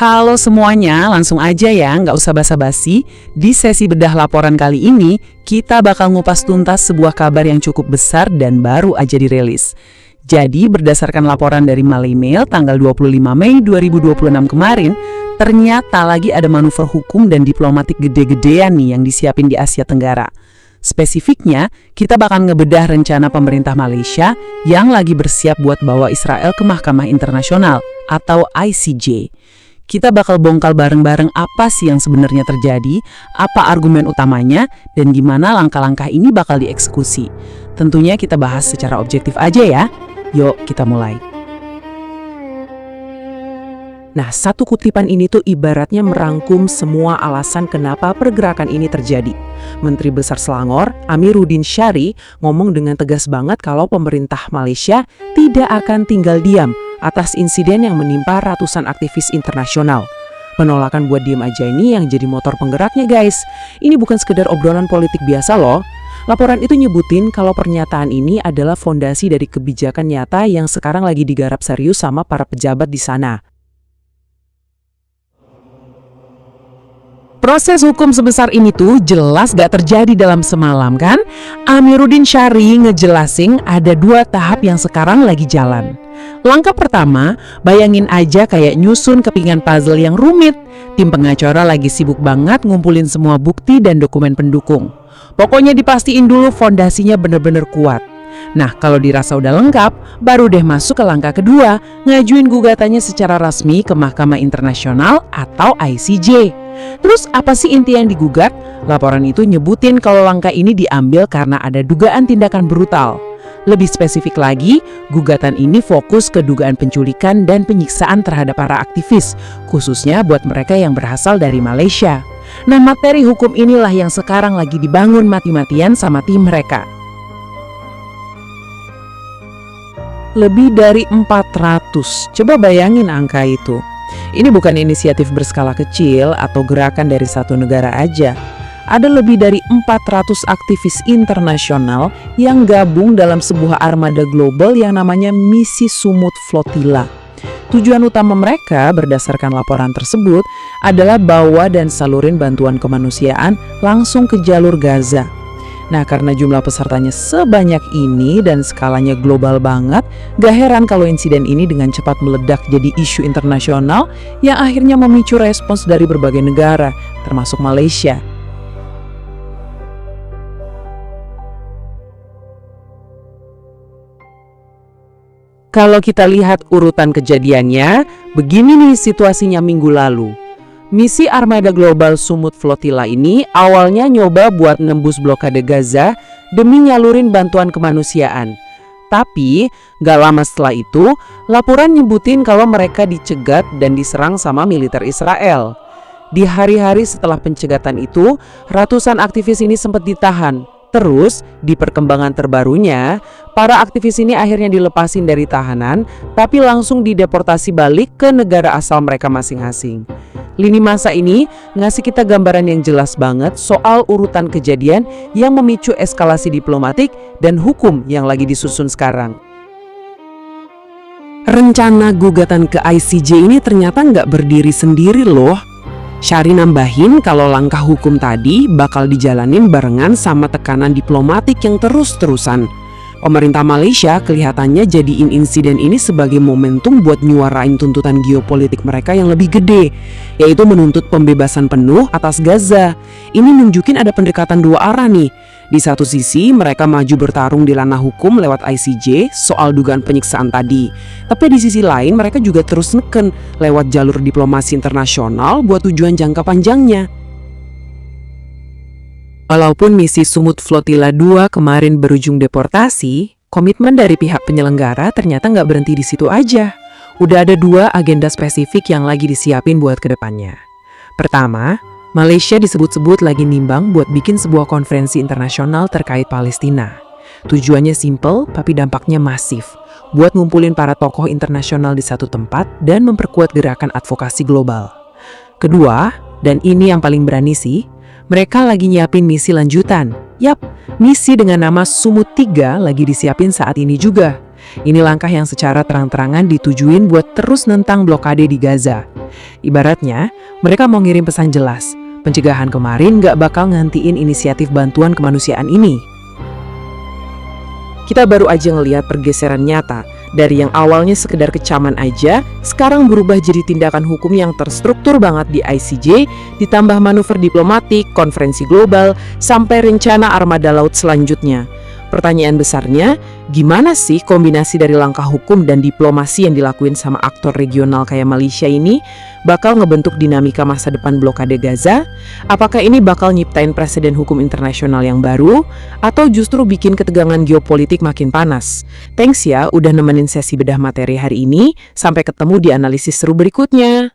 Halo semuanya, langsung aja ya, nggak usah basa-basi. Di sesi bedah laporan kali ini, kita bakal ngupas tuntas sebuah kabar yang cukup besar dan baru aja dirilis. Jadi, berdasarkan laporan dari Malay Mail tanggal 25 Mei 2026 kemarin, ternyata lagi ada manuver hukum dan diplomatik gede-gedean nih yang disiapin di Asia Tenggara. Spesifiknya, kita bakal ngebedah rencana pemerintah Malaysia yang lagi bersiap buat bawa Israel ke Mahkamah Internasional atau ICJ. Kita bakal bongkar bareng-bareng apa sih yang sebenarnya terjadi, apa argumen utamanya, dan gimana langkah-langkah ini bakal dieksekusi. Tentunya kita bahas secara objektif aja ya. Yuk, kita mulai. Nah, satu kutipan ini tuh ibaratnya merangkum semua alasan kenapa pergerakan ini terjadi. Menteri Besar Selangor, Amiruddin Syari, ngomong dengan tegas banget kalau pemerintah Malaysia tidak akan tinggal diam atas insiden yang menimpa ratusan aktivis internasional. Penolakan buat diem aja ini yang jadi motor penggeraknya guys. Ini bukan sekedar obrolan politik biasa loh. Laporan itu nyebutin kalau pernyataan ini adalah fondasi dari kebijakan nyata yang sekarang lagi digarap serius sama para pejabat di sana. Proses hukum sebesar ini tuh jelas gak terjadi dalam semalam kan? Amiruddin Syari ngejelasin ada 2 tahap yang sekarang lagi jalan. Langkah pertama, bayangin aja kayak nyusun kepingan puzzle yang rumit. Tim pengacara lagi sibuk banget ngumpulin semua bukti dan dokumen pendukung. Pokoknya dipastiin dulu fondasinya bener-bener kuat. Nah, kalau dirasa udah lengkap, baru deh masuk ke langkah kedua, ngajuin gugatannya secara resmi ke Mahkamah Internasional atau ICJ. Terus apa sih inti yang digugat? Laporan itu nyebutin kalau langkah ini diambil karena ada dugaan tindakan brutal. Lebih spesifik lagi, gugatan ini fokus ke dugaan penculikan dan penyiksaan terhadap para aktivis, khususnya buat mereka yang berasal dari Malaysia. Nah, materi hukum inilah yang sekarang lagi dibangun mati-matian sama tim mereka. Lebih dari 400, coba bayangin angka itu. Ini bukan inisiatif berskala kecil atau gerakan dari satu negara aja. Ada lebih dari 400 aktivis internasional yang gabung dalam sebuah armada global yang namanya Misi Sumut Flotilla. Tujuan utama mereka berdasarkan laporan tersebut adalah bawa dan salurin bantuan kemanusiaan langsung ke jalur Gaza. Nah, karena jumlah pesertanya sebanyak ini dan skalanya global banget, gak heran kalau insiden ini dengan cepat meledak jadi isu internasional yang akhirnya memicu respons dari berbagai negara, termasuk Malaysia. Kalau kita lihat urutan kejadiannya, begini nih situasinya minggu lalu. Misi Armada Global Sumut Flotilla ini awalnya nyoba buat nembus blokade Gaza demi nyalurin bantuan kemanusiaan. Tapi, gak lama setelah itu, laporan nyebutin kalau mereka dicegat dan diserang sama militer Israel. Di hari-hari setelah pencegatan itu, ratusan aktivis ini sempat ditahan. Terus, di perkembangan terbarunya, para aktivis ini akhirnya dilepasin dari tahanan, tapi langsung dideportasi balik ke negara asal mereka masing-masing. Lini masa ini ngasih kita gambaran yang jelas banget soal urutan kejadian yang memicu eskalasi diplomatik dan hukum yang lagi disusun sekarang. Rencana gugatan ke ICJ ini ternyata nggak berdiri sendiri loh. Syari nambahin kalau langkah hukum tadi bakal dijalanin barengan sama tekanan diplomatik yang terus-terusan. Pemerintah Malaysia kelihatannya jadiin insiden ini sebagai momentum buat nyuarain tuntutan geopolitik mereka yang lebih gede, yaitu menuntut pembebasan penuh atas Gaza. Ini nunjukin ada pendekatan 2 arah nih. Di satu sisi mereka maju bertarung di ranah hukum lewat ICJ soal dugaan penyiksaan tadi. Tapi di sisi lain mereka juga terus neken lewat jalur diplomasi internasional buat tujuan jangka panjangnya. Walaupun misi Sumut Flotilla 2 kemarin berujung deportasi, komitmen dari pihak penyelenggara ternyata nggak berhenti di situ aja. Udah ada 2 agenda spesifik yang lagi disiapin buat kedepannya. Pertama, Malaysia disebut-sebut lagi nimbang buat bikin sebuah konferensi internasional terkait Palestina. Tujuannya simple, tapi dampaknya masif. Buat ngumpulin para tokoh internasional di satu tempat dan memperkuat gerakan advokasi global. Kedua, dan ini yang paling berani sih, mereka lagi nyiapin misi lanjutan. Yap, misi dengan nama Sumut 3 lagi disiapin saat ini juga. Ini langkah yang secara terang-terangan ditujuin buat terus nentang blokade di Gaza. Ibaratnya, mereka mau ngirim pesan jelas, pencegahan kemarin nggak bakal ngantiin inisiatif bantuan kemanusiaan ini. Kita baru aja ngelihat pergeseran nyata, dari yang awalnya sekedar kecaman aja, sekarang berubah jadi tindakan hukum yang terstruktur banget di ICJ, ditambah manuver diplomatik, konferensi global, sampai rencana armada laut selanjutnya. Pertanyaan besarnya, gimana sih kombinasi dari langkah hukum dan diplomasi yang dilakuin sama aktor regional kayak Malaysia ini bakal ngebentuk dinamika masa depan blokade Gaza? Apakah ini bakal nyiptain presiden hukum internasional yang baru? Atau justru bikin ketegangan geopolitik makin panas? Thanks ya udah nemenin sesi bedah materi hari ini, sampai ketemu di analisis seru berikutnya.